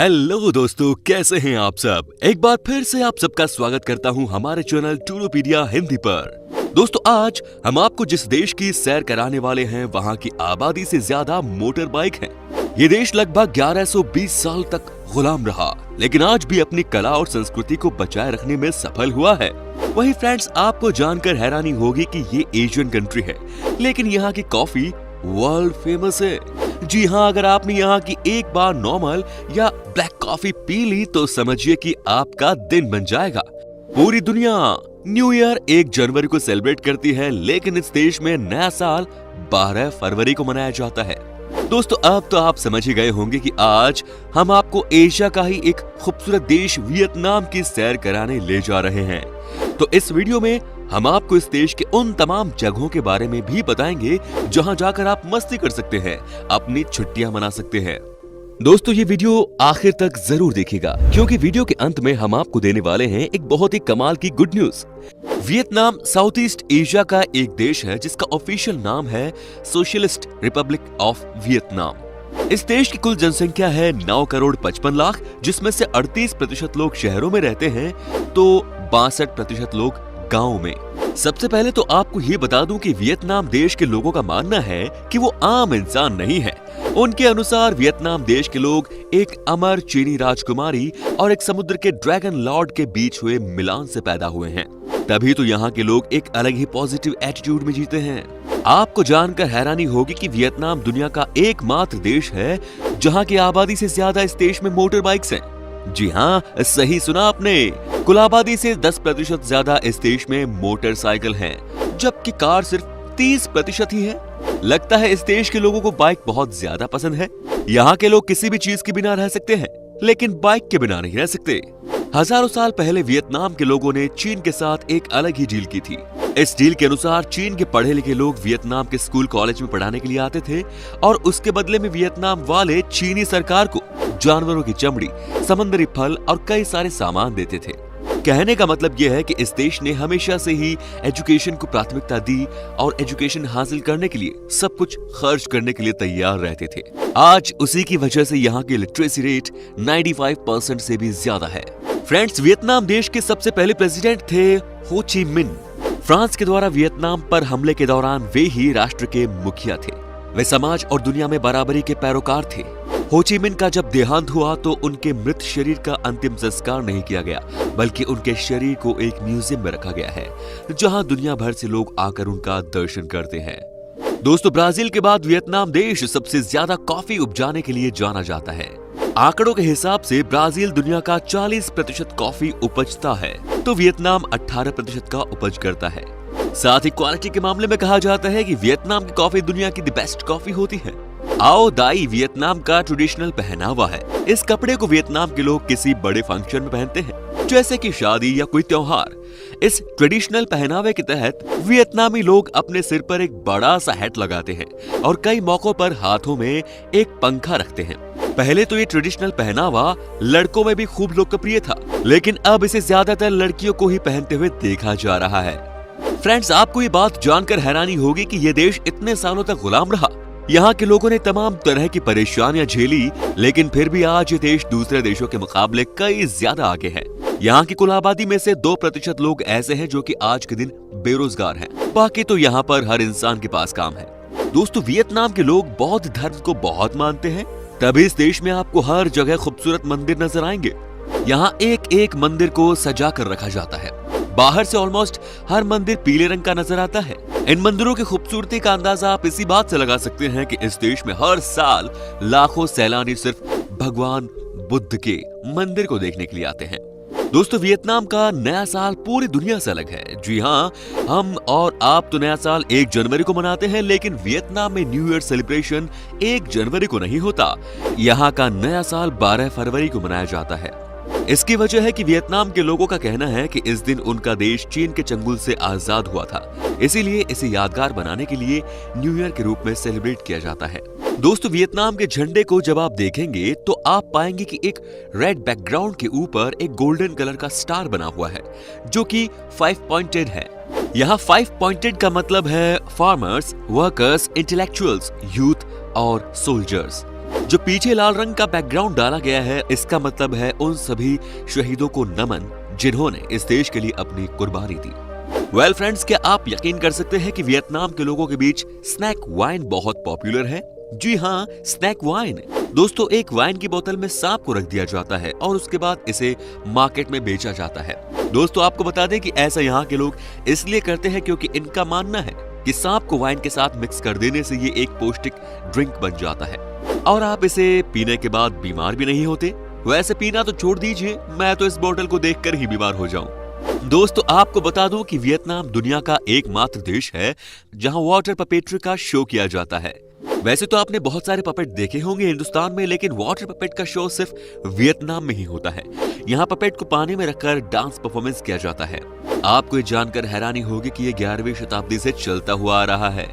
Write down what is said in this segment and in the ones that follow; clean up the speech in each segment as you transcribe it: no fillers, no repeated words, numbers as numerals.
Hello दोस्तों, कैसे हैं आप सब। एक बार फिर से आप सबका स्वागत करता हूं हमारे चैनल टूरोपीडिया हिंदी पर। दोस्तों, आज हम आपको जिस देश की सैर कराने वाले हैं वहां की आबादी से ज्यादा मोटर बाइक है। ये देश लगभग 1120 साल तक गुलाम रहा, लेकिन आज भी अपनी कला और संस्कृति को बचाए रखने में सफल हुआ है। वहीं फ्रेंड्स, आपको जानकर हैरानी होगी कि ये एशियन कंट्री है, लेकिन यहाँ की कॉफी वर्ल्ड फेमस है। जी हाँ, अगर आपने यहाँ की एक बार नॉर्मल या ब्लैक कॉफी पी ली तो समझिए कि आपका दिन बन जाएगा। पूरी दुनिया न्यू ईयर 1 जनवरी को सेलिब्रेट करती है, लेकिन इस देश में नया साल 12 फरवरी को मनाया जाता है। दोस्तों, अब तो आप समझ ही गए होंगे कि आज हम आपको एशिया का ही एक खूबसूरत देश वियतनाम की सैर कराने ले जा रहे हैं। तो इस वीडियो में हम आपको इस देश के उन तमाम जगहों के बारे में भी बताएंगे जहां जाकर आप मस्ती कर सकते हैं, अपनी छुट्टियां मना सकते हैं। दोस्तों, ये वीडियो आखिर तक जरूर देखिएगा, क्योंकि वीडियो के अंत में हम आपको देने वाले हैं एक बहुत ही कमाल की good news. Vietnam south east Asia का एक देश है जिसका ऑफिशियल नाम है सोशलिस्ट रिपब्लिक ऑफ वियतनाम। इस देश की कुल जनसंख्या है 9 करोड़ 55 लाख, जिसमें से 38% लोग शहरों में रहते हैं तो 62% लोग गाँव में। सबसे पहले तो आपको ये बता दूं कि वियतनाम देश के लोगों का मानना है कि वो आम इंसान नहीं है। उनके अनुसार वियतनाम देश के लोग एक अमर चीनी राजकुमारी और एक समुद्र के ड्रैगन लॉर्ड के बीच हुए मिलान से पैदा हुए हैं। तभी तो यहाँ के लोग एक अलग ही पॉजिटिव एटीट्यूड में जीते हैं। आपको जानकर हैरानी होगी कि वियतनाम दुनिया का एकमात्र देश है जहाँ की आबादी से ज्यादा इस देश में मोटर बाइक्स हैं। जी हाँ, सही सुना आपने। कुल आबादी से 10% ज्यादा इस देश में मोटरसाइकिल हैं, जबकि कार सिर्फ 30% ही है। लगता है इस देश के लोगों को बाइक बहुत ज्यादा पसंद है। यहाँ के लोग किसी भी चीज के बिना रह सकते हैं, लेकिन बाइक के बिना नहीं रह सकते। हजारों साल पहले वियतनाम के लोगों ने चीन के साथ एक अलग ही डील की थी। इस डील के अनुसार चीन के पढ़े लिखे लोग वियतनाम के स्कूल कॉलेज में पढ़ाने के लिए आते थे और उसके बदले में वियतनाम वाले चीनी सरकार को जानवरों की चमड़ी, समुद्री फल और कई सारे सामान देते थे। कहने का मतलब यह है कि इस देश ने हमेशा से ही एजुकेशन को प्राथमिकता दी और एजुकेशन हासिल करने के लिए सब कुछ खर्च करने के लिए तैयार रहते थे। आज उसी की वजह से यहाँ की लिटरेसी रेट 95% से भी ज्यादा है। फ्रेंड्स, वियतनाम देश के सबसे पहले प्रेसिडेंट थे हो ची मिन्ह। फ्रांस के द्वारा वियतनाम पर हमले के दौरान वे ही राष्ट्र के मुखिया थे। वे समाज और दुनिया में बराबरी के पैरोकार थे। हो ची मिन्ह का जब देहांत हुआ तो उनके मृत शरीर का अंतिम संस्कार नहीं किया गया, बल्कि उनके शरीर को एक म्यूजियम में रखा गया है, जहां दुनिया भर से लोग आकर उनका दर्शन करते हैं। दोस्तों, ब्राजील के बाद वियतनाम देश सबसे ज्यादा कॉफी उपजाने के लिए जाना जाता है। आंकड़ों के हिसाब से ब्राजील दुनिया का 40% कॉफी उपजता है, तो वियतनाम 18% का उपज करता है। साथ ही क्वालिटी के मामले में कहा जाता है कि वियतनाम की कॉफी दुनिया की द बेस्ट कॉफी होती है। आओ दाई वियतनाम का ट्रेडिशनल पहनावा है। इस कपड़े को वियतनाम के लोग किसी बड़े फंक्शन में पहनते हैं, जैसे कि शादी या कोई त्योहार। इस ट्रेडिशनल पहनावे के तहत वियतनामी लोग अपने सिर पर एक बड़ा सा हैट लगाते हैं और कई मौकों पर हाथों में एक पंखा रखते हैं। पहले तो ये ट्रेडिशनल पहनावा लड़कों में भी खूब लोकप्रिय था, लेकिन अब इसे ज्यादातर लड़कियों को ही पहनते हुए देखा जा रहा है। फ्रेंड्स, आपको ये बात जानकर हैरानी होगी कि ये देश इतने सालों तक गुलाम रहा। यहाँ के लोगों ने तमाम तरह की परेशानियां झेली, लेकिन फिर भी आज ये देश दूसरे देशों के मुकाबले कई ज्यादा आगे है। यहाँ की कुल आबादी में से 2% लोग ऐसे हैं जो कि आज के दिन बेरोजगार हैं। बाकी तो यहाँ पर हर इंसान के पास काम है। दोस्तों, वियतनाम के लोग बौद्ध धर्म को बहुत मानते हैं, तभी इस देश में आपको हर जगह खूबसूरत मंदिर नजर आएंगे। यहाँ एक एक मंदिर को सजा कर रखा जाता है। बाहर से ऑलमोस्ट हर मंदिर पीले रंग का नजर आता है। इन मंदिरों की खूबसूरती का अंदाजा आप इसी बात से लगा सकते हैं कि इस देश में हर साल लाखों सैलानी सिर्फ भगवान बुद्ध के मंदिर को देखने के लिए आते हैं। दोस्तों, वियतनाम का नया साल पूरी दुनिया से अलग है। जी हाँ, हम और आप तो नया साल 1 जनवरी को मनाते हैं, लेकिन वियतनाम में न्यू ईयर सेलिब्रेशन 1 जनवरी को नहीं होता। यहाँ का नया साल 12 फरवरी को मनाया जाता है। इसकी वजह है कि वियतनाम के लोगों का कहना है कि इस दिन उनका देश चीन के चंगुल से आजाद हुआ था, इसीलिए इसे यादगार बनाने के लिए न्यू ईयर के रूप में सेलिब्रेट किया जाता है। दोस्तों, वियतनाम के झंडे को जब आप देखेंगे तो आप पाएंगे कि एक रेड बैकग्राउंड के ऊपर एक गोल्डन कलर का स्टार बना हुआ है, जो कि 5 पॉइंटेड है। यहाँ 5 पॉइंटेड का मतलब है फार्मर्स, वर्कर्स, इंटेलेक्चुअल्स, यूथ और सोल्जर्स। जो पीछे लाल रंग का बैकग्राउंड डाला गया है, इसका मतलब है उन सभी शहीदों को नमन जिन्होंने इस देश के लिए अपनी कुर्बानी दी। वेल फ्रेंड्स, क्या आप यकीन कर सकते हैं कि वियतनाम के लोगों के बीच स्नैक वाइन बहुत पॉपुलर है? जी हाँ, स्नैक वाइन। दोस्तों, एक वाइन की बोतल में सांप को रख दिया जाता है और उसके बाद इसे मार्केट में बेचा जाता है। दोस्तों, आपको बता दें कि ऐसा यहाँ के लोग इसलिए करते हैं क्योंकि इनका मानना है कि सांप को वाइन के साथ मिक्स कर देने से ये एक पौष्टिक ड्रिंक बन जाता है और आप इसे पीने के बाद बीमार भी नहीं होते। वैसे पीना तो छोड़ दीजिए, मैं तो इस बोतल को देखकर ही बीमार हो जाऊं। दोस्तों, आपको बता दूं कि वियतनाम दुनिया का एकमात्र देश है जहां वाटर पपेट्री का शो किया जाता है। वैसे तो आपने बहुत सारे पपेट देखे होंगे हिंदुस्तान में, लेकिन वाटर पपेट का शो सिर्फ वियतनाम में ही होता है। यहाँ पपेट को पानी में रखकर डांस परफॉर्मेंस किया जाता है। आपको ये जानकर हैरानी होगी कि ये 11वीं शताब्दी से चलता हुआ आ रहा है।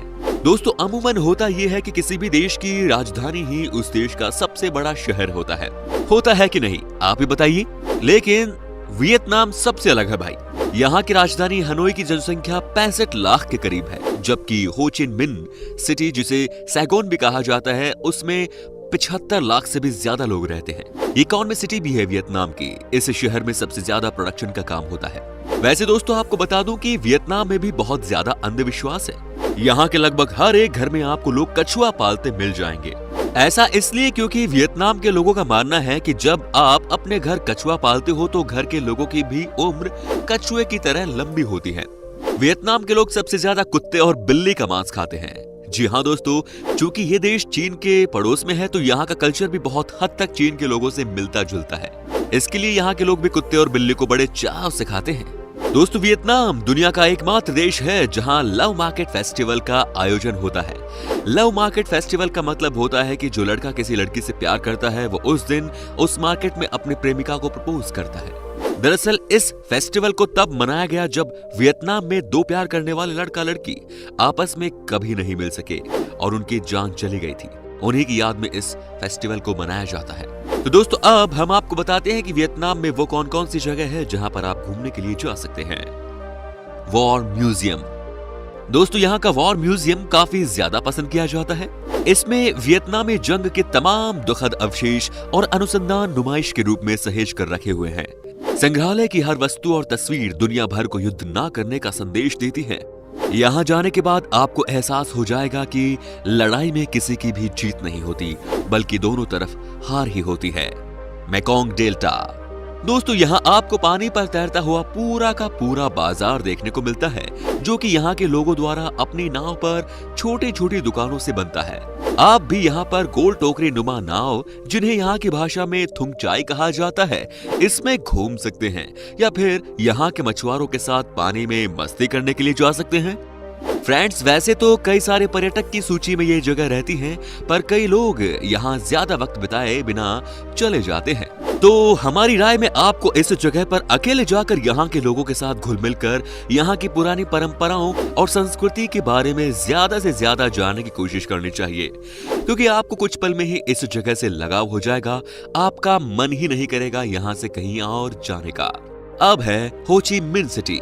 दोस्तों, अमूमन होता ये है कि किसी भी देश की राजधानी ही उस देश का सबसे बड़ा शहर होता है कि नहीं, आप ही बताइए। लेकिन वियतनाम सबसे अलग है भाई। यहाँ की राजधानी हनोई की जनसंख्या 65 लाख के करीब है, जबकि हो ची मिन्ह सिटी, जिसे सैगोन भी कहा जाता है, उसमें 75 लाख से भी ज्यादा लोग रहते हैं। ये इकोनॉमी सिटी भी है वियतनाम की। इस शहर में सबसे ज्यादा प्रोडक्शन का काम होता है। वैसे दोस्तों, आपको बता दूं कि वियतनाम में भी बहुत ज्यादा अंधविश्वास है। यहाँ के लगभग हर एक घर में आपको लोग कछुआ पालते मिल जाएंगे। ऐसा इसलिए क्योंकि वियतनाम के लोगों का मानना है कि जब आप अपने घर कछुआ पालते हो तो घर के लोगों की भी उम्र कछुए की तरह लंबी होती है। वियतनाम के लोग सबसे ज्यादा कुत्ते और बिल्ली का मांस खाते हैं। जी हाँ दोस्तों, चूंकि ये देश चीन के पड़ोस में है तो यहाँ का कल्चर भी बहुत हद तक चीन के लोगों से मिलता जुलता है। इसके लिए यहाँ के लोग भी कुत्ते और बिल्ली को बड़े चाव से खाते हैं। दोस्तों, वियतनाम दुनिया का एकमात्र देश है जहां लव मार्केट फेस्टिवल का आयोजन होता है। लव मार्केट फेस्टिवल का मतलब होता है कि जो लड़का किसी लड़की से प्यार करता है वो उस दिन उस मार्केट में अपनी प्रेमिका को प्रपोज करता है। दरअसल इस फेस्टिवल को तब मनाया गया जब वियतनाम में दो प्यार करने वाले लड़का लड़की आपस में कभी नहीं मिल सके और उनकी जान चली गई थी। उन्हीं की याद में इस फेस्टिवल को मनाया जाता है। तो दोस्तों, अब हम आपको बताते हैं कि वियतनाम में वो कौन कौन सी जगह है जहां पर आप घूमने के लिए जा सकते हैं। War museum. दोस्तों, यहाँ का वॉर म्यूजियम काफी ज्यादा पसंद किया जाता है। इसमें वियतनामी जंग के तमाम दुखद अवशेष और अनुसंधान नुमाइश के रूप में सहेज कर रखे हुए हैं। संग्रहालय की हर वस्तु और तस्वीर दुनिया भर को युद्ध न करने का संदेश देती है। यहाँ जाने के बाद आपको एहसास हो जाएगा कि लड़ाई में किसी की भी जीत नहीं होती, बल्कि दोनों तरफ हार ही होती है। Mekong delta. दोस्तों, यहाँ आपको पानी पर तैरता हुआ पूरा का पूरा बाजार देखने को मिलता है, जो कि यहाँ के लोगों द्वारा अपनी नाव पर छोटी छोटी दुकानों से बनता है। आप भी यहाँ पर गोल टोकरी नुमा नाव, जिन्हें यहाँ की भाषा में थुंगचाई कहा जाता है, इसमें घूम सकते हैं या फिर यहाँ के मछुआरों के साथ पानी में मस्ती करने के लिए जा सकते हैं। फ्रेंड्स, वैसे तो कई सारे पर्यटक की सूची में ये जगह रहती हैं, पर कई लोग यहाँ ज्यादा वक्त बिताए बिना चले जाते हैं। तो हमारी राय में आपको इस जगह पर अकेले जाकर यहाँ के लोगों के साथ घुल मिल कर यहाँ की पुरानी परंपराओं और संस्कृति के बारे में ज्यादा से ज्यादा जानने की कोशिश करनी चाहिए, क्योंकि आपको कुछ पल में ही इस जगह से लगाव हो जाएगा। आपका मन ही नहीं करेगा यहाँ से कहीं और जाने का। अब है हो ची मिन्ह सिटी।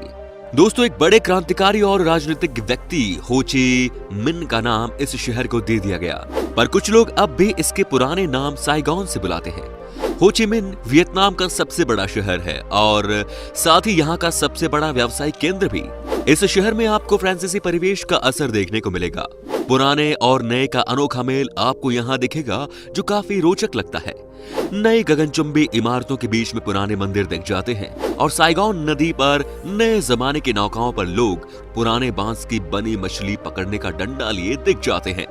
दोस्तों, एक बड़े क्रांतिकारी और राजनीतिक व्यक्ति हो ची मिन्ह का नाम इस शहर को दे दिया गया, पर कुछ लोग अब भी इसके पुराने नाम साइगोन से बुलाते हैं। हो ची मिन्ह वियतनाम का सबसे बड़ा शहर है और साथ ही यहाँ का सबसे बड़ा व्यावसायिक केंद्र भी। इस शहर में आपको फ्रांसीसी परिवेश का असर देखने को मिलेगा। पुराने और नए का अनोखा मेल आपको यहाँ दिखेगा, जो काफी रोचक लगता है। नई गगनचुंबी इमारतों के बीच में पुराने मंदिर दिख जाते हैं और साइगोन नदी पर नए जमाने की नौकाओं पर लोग पुराने बांस की बनी मछली पकड़ने का डंडा लिए दिख जाते हैं।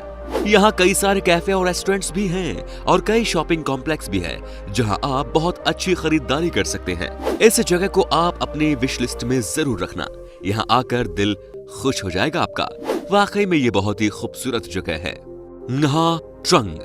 यहाँ कई सारे कैफे और रेस्टोरेंट्स भी हैं और कई शॉपिंग कॉम्प्लेक्स भी है, जहाँ आप बहुत अच्छी खरीदारी कर सकते हैं। इस जगह को आप अपनी विश लिस्ट में जरूर रखना। यहाँ आकर दिल खुश हो जाएगा आपका। वाकई में ये बहुत ही खूबसूरत जगह है। nha Trang।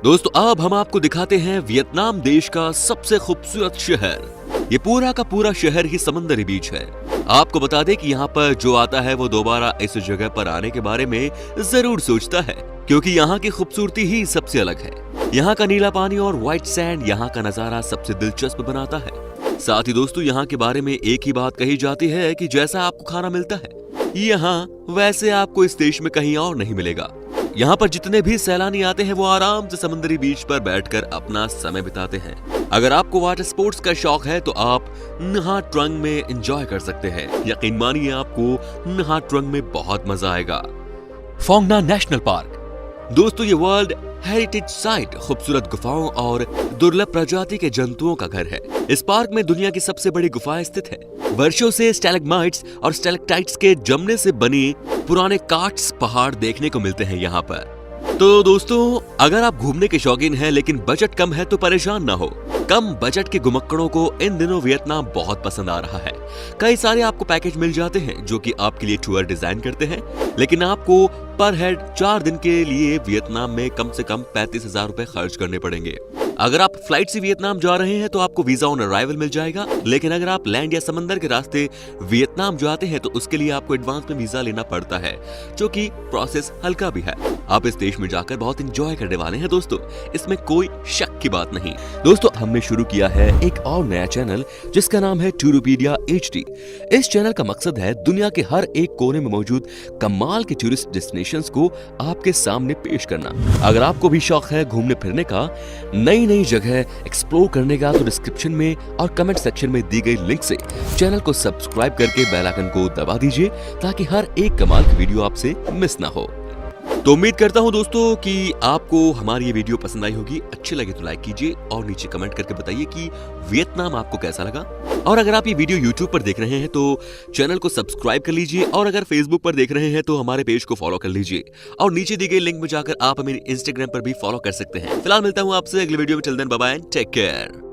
दोस्तों, अब हम आपको दिखाते हैं वियतनाम देश का सबसे खूबसूरत शहर। ये पूरा का पूरा शहर ही समंदरी बीच है। आपको बता दें कि यहाँ पर जो आता है वो दोबारा इस जगह पर आने के बारे में जरूर सोचता है, क्योंकि यहाँ की खूबसूरती ही सबसे अलग है। यहाँ का नीला पानी और व्हाइट सैंड यहाँ का नजारा सबसे दिलचस्प बनाता है। साथ ही दोस्तों, यहाँ के बारे में एक ही बात कही जाती है कि जैसा आपको खाना मिलता है यहाँ, वैसे आपको इस देश में कहीं और नहीं मिलेगा। यहाँ पर जितने भी सैलानी आते हैं वो आराम से समुद्री बीच पर बैठकर अपना समय बिताते हैं। अगर आपको वाटर स्पोर्ट्स का शौक है तो आप न्हा ट्रंग में एंजॉय कर सकते हैं। यकीन मानिए आपको न्हा ट्रंग में बहुत मजा आएगा। फोंग ना नेशनल पार्क दोस्तों, ये वर्ल्ड हेरिटेज साइट खूबसूरत गुफाओं और दुर्लभ प्रजाति के जंतुओं का घर है। इस पार्क में दुनिया की सबसे बड़ी गुफाएं स्थित है। वर्षों से स्टैलेग्माइट्स और स्टैलेक्टाइट्स के जमने से बनी पुराने कार्ट्स पहाड़ देखने को मिलते हैं यहाँ पर। तो दोस्तों, अगर आप घूमने के शौकीन हैं लेकिन बजट कम है तो परेशान ना हो। कम बजट के घुमक्कड़ों को इन दिनों वियतनाम बहुत पसंद आ रहा है। कई सारे आपको पैकेज मिल जाते हैं जो कि आपके लिए टूर डिजाइन करते हैं, लेकिन आपको पर हेड 4 दिन के लिए वियतनाम में कम से कम 35,000 रुपए खर्च करने पड़ेंगे। अगर आप फ्लाइट से वियतनाम जा रहे हैं तो आपको वीजा ऑन अराइवल मिल जाएगा, लेकिन अगर आप लैंड या समंदर के रास्ते वियतनाम जाते हैं तो उसके लिए आपको एडवांस में वीजा लेना पड़ता है, जो कि प्रोसेस हल्का भी है। आप इस देश में जाकर बहुत एंजॉय करने वाले हैं दोस्तों, इसमें कोई शक की बात नहीं। दोस्तों, हमने शुरू किया है एक और नया चैनल जिसका नाम है टूरोपीडिया HD। इस चैनल का मकसद है दुनिया के हर एक कोने में मौजूद कमाल के टूरिस्ट डेस्टिनेशंस को आपके सामने पेश करना। अगर आपको भी शौक है घूमने फिरने का, नई नई जगह एक्सप्लोर करने का, तो डिस्क्रिप्शन में और कमेंट सेक्शन में दी गई लिंक से चैनल को सब्सक्राइब करके बेल आइकन को दबा दीजिए ताकि हर एक कमाल की वीडियो आपसे मिस ना हो। तो उम्मीद करता हूं दोस्तों कि आपको हमारी ये वीडियो पसंद आई होगी। अच्छी लगे तो लाइक कीजिए और नीचे कमेंट करके बताइए कि वियतनाम आपको कैसा लगा। और अगर आप ये वीडियो YouTube पर देख रहे हैं तो चैनल को सब्सक्राइब कर लीजिए, और अगर Facebook पर देख रहे हैं तो हमारे पेज को फॉलो कर लीजिए, और नीचे दी गई लिंक में जाकर आप हमें Instagram पर भी फॉलो कर सकते हैं। फिलहाल मिलता हूँ आपसे अगले वीडियो में। Till then bye bye, take care.